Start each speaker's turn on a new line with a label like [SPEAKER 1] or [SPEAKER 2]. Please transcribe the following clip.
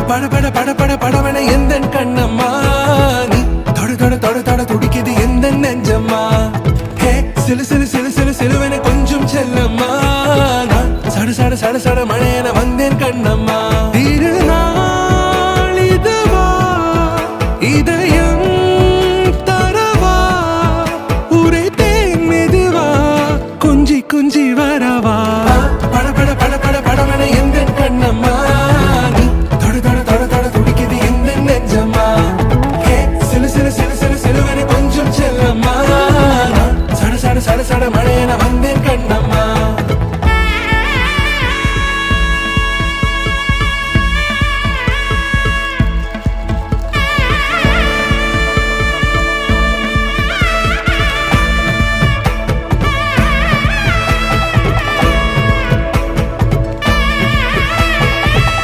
[SPEAKER 1] பட பட பட பட படவன எந்த கண்ணம்மா நீ தொட தொட தொட தொட துடிக்குது எந்த நெஞ்சம்மா ஹே சிலு சிலு சிலு சிலு சிலுவன கொஞ்சம் செல்லம்மா நான் சட சட சட சட மழையன வந்தேன் கண்ணம்மா